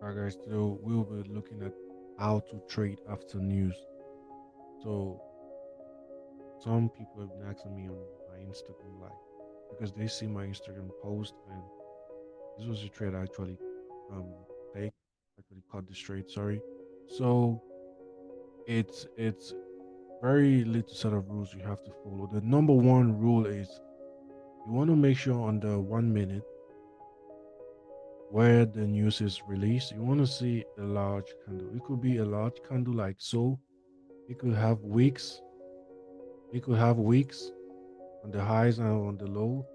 Alright, guys, today we'll be looking at how to trade after news. So, some people have been asking me on my Instagram live because they see my Instagram post, and this was a trade I actually um take, actually caught this trade. Sorry. So it's very little set of rules you have to follow. The number one rule is you want to make sure on the 1 minute where the news is released, you want to see a large candle. It could be a large candle like so. It could have wicks. It could have wicks on the highs and on the low.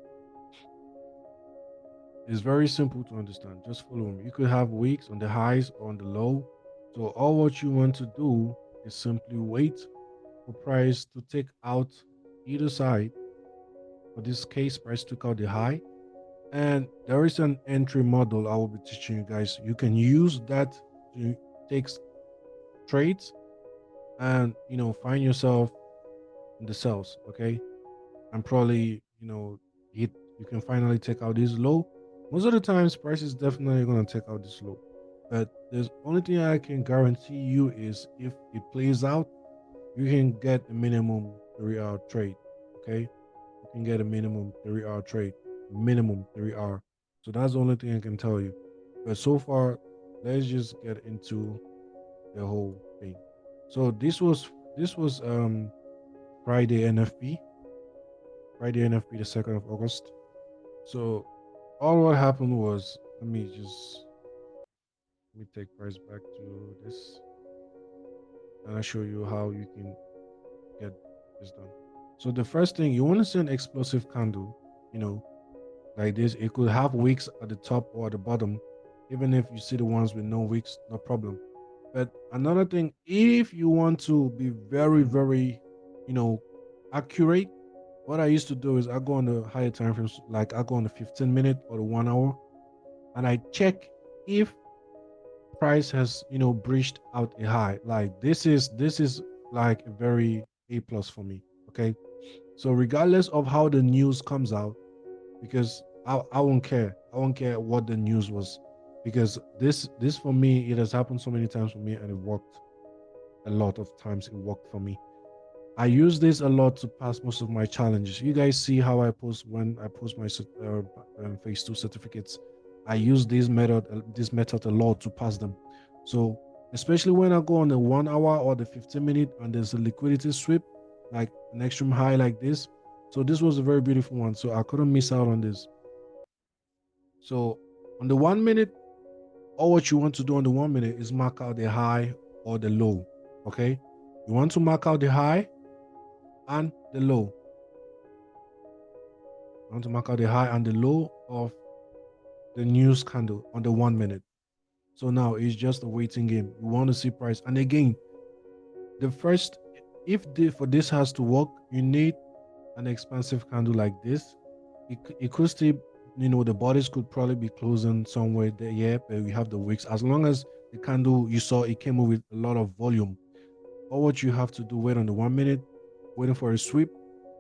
It's very simple to understand. Just follow me. You could have wicks on the highs or on the low. So all what you want to do is simply wait for price to take out either side. For this case, price took out the high. And there is an entry model I will be teaching you guys. You can use that to take trades and find yourself in the cells. Okay. And probably hit you can finally take out this low. Most of the times price is definitely going to take out this low, but there's only thing I can guarantee you is if it plays out, you can get a minimum 3 hour trade. Okay, you can get a minimum 3 hour trade, minimum 3 hour. So that's the only thing I can tell you. But so far, let's just get into the whole thing. So this was Friday NFP, Friday NFP, the 2nd of August. So all what happened was, let me take price back to this, and I show you how you can get this done. So the first thing, you want to see an explosive candle, you know, like this. It could have wicks at the top or at the bottom. Even if you see the ones with no wicks, no problem. But another thing, if you want to be very, very, you know, accurate, what I used to do is I go on the higher time frames, like I go on the 15 minute or the 1 hour, and I check if price has breached out a high. Like this is like a very A plus for me. Okay, so regardless of how the news comes out, because I won't care. I won't care what the news was, because this for me, it has happened so many times for me, and it worked a lot of times. It worked for me. I use this a lot to pass most of my challenges. You guys see how I post when I post my phase two certificates. I use this method a lot to pass them. So especially when I go on the 1 hour or the 15 minute and there's a liquidity sweep, like an extreme high like this. So this was a very beautiful one. So I couldn't miss out on this. So on the 1 minute, all what you want to do on the 1 minute is mark out the high or the low. Okay. You want to mark out the high and the low. I want to mark out the high and the low of the news candle on the 1 minute. So now it's just a waiting game. You want to see price. And again, the first, if for this has to work, you need an expansive candle like this. It could still, the bodies could probably be closing somewhere there, yeah, but we have the wicks. As long as the candle you saw, it came with a lot of volume. All what you have to do, wait on the 1 minute, waiting for a sweep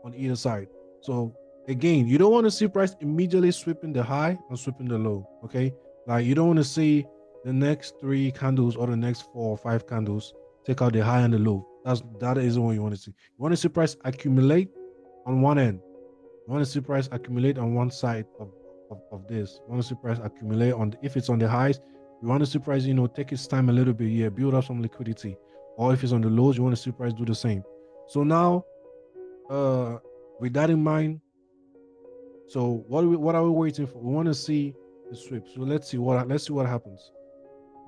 on either side. So again, you don't want to see price immediately sweeping the high and sweeping the low. Okay, like you don't want to see the next three candles or the next 4 or 5 candles take out the high and the low. That isn't what you want to see. You want to see price accumulate on one end. You want to see price accumulate on one side of this. You want to see price accumulate on if it's on the highs. You want to see price, take its time a little bit, yeah, build up some liquidity. Or if it's on the lows, you want to see price do the same. So now, uh, with that in mind, so what are we waiting for? We want to see the sweep. So let's see what happens.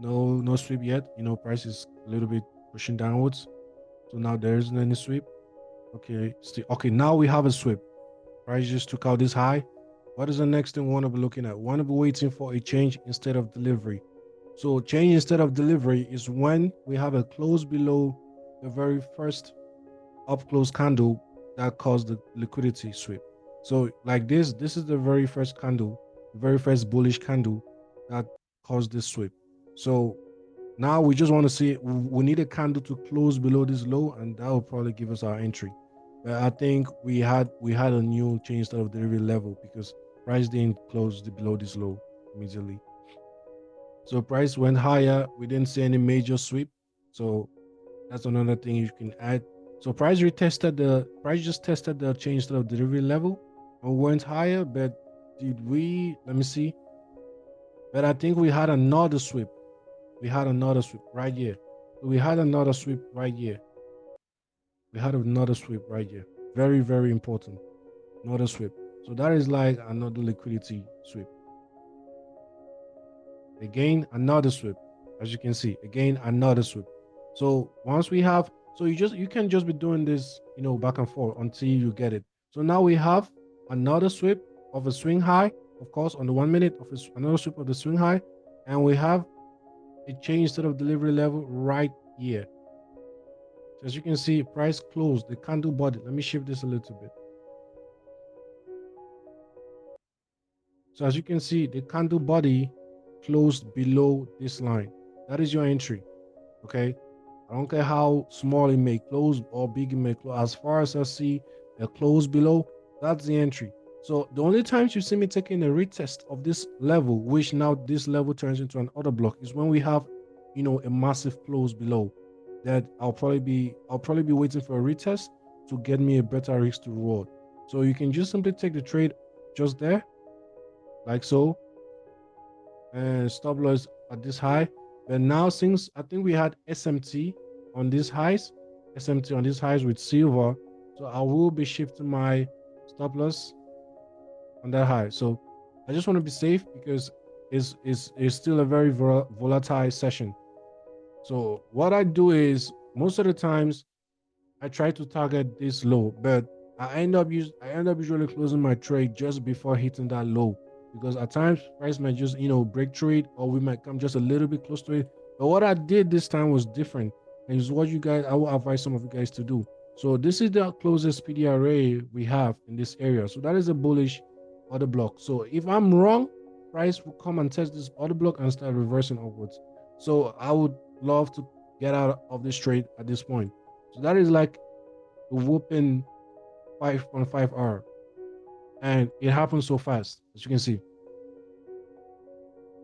No sweep yet. Price is a little bit pushing downwards. So now there isn't any sweep. Okay, still okay. Now we have a sweep. Price just took out this high. What is the next thing we want to be looking at? We want to be waiting for a change instead of delivery. So change instead of delivery is when we have a close below the very first up close candle that caused the liquidity sweep. So like this is the very first candle, the very first bullish candle that caused this sweep. So now we just want to see, we need a candle to close below this low, and that will probably give us our entry. But I think we had a new change instead of delivery level because price didn't close below this low immediately. So price went higher. We didn't see any major sweep. So that's another thing you can add. So price just tested the change of delivery level and went higher, but did we let me see. But I think we had another sweep. We had another sweep right here. So we had another sweep right here. We had another sweep right here. Very, very important. Another sweep. So that is like another liquidity sweep. Again, another sweep. As you can see, again, another sweep. So once we have, so you can just be doing this, back and forth until you get it. So now we have another sweep of a swing high, of course, on the 1 minute of another sweep of the swing high, and we have a change sort of delivery level right here. So as you can see, price closed the candle body. Let me shift this a little bit. So as you can see, the candle body closed below this line. That is your entry. Okay. I don't care how small it may close or big it may close. As far as I see a close below, that's the entry. So the only times you see me taking a retest of this level, which now this level turns into an order block, is when we have, a massive close below. That I'll probably be waiting for a retest to get me a better risk to reward. So you can just simply take the trade just there, like so, and stop loss at this high. But now since I think we had SMT on these highs, SMT on these highs with silver, so I will be shifting my stop loss on that high. So I just want to be safe because it's still a very volatile session. So what I do is most of the times I try to target this low, but I end up usually closing my trade just before hitting that low because at times price might just break through it or we might come just a little bit close to it. But what I did this time was different, and is what I will advise some of you guys to do. So this is the closest PDRA we have in this area. So that is a bullish order block. So if I'm wrong, price will come and test this order block and start reversing upwards. So I would love to get out of this trade at this point. So that is like a whooping 5.5 hour. And it happens so fast. As you can see,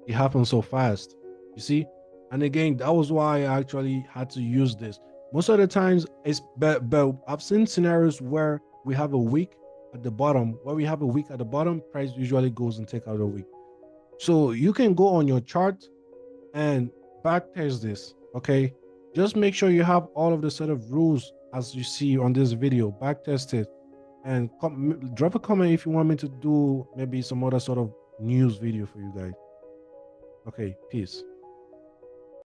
it happens so fast. You see? And again, that was why I actually had to use this. Most of the times, but I've seen scenarios where we have a week at the bottom. Where we have a week at the bottom, price usually goes and take out a week. So you can go on your chart and backtest this, okay? Just make sure you have all of the set of rules as you see on this video. Backtest it and drop a comment if you want me to do maybe some other sort of news video for you guys. Okay, peace.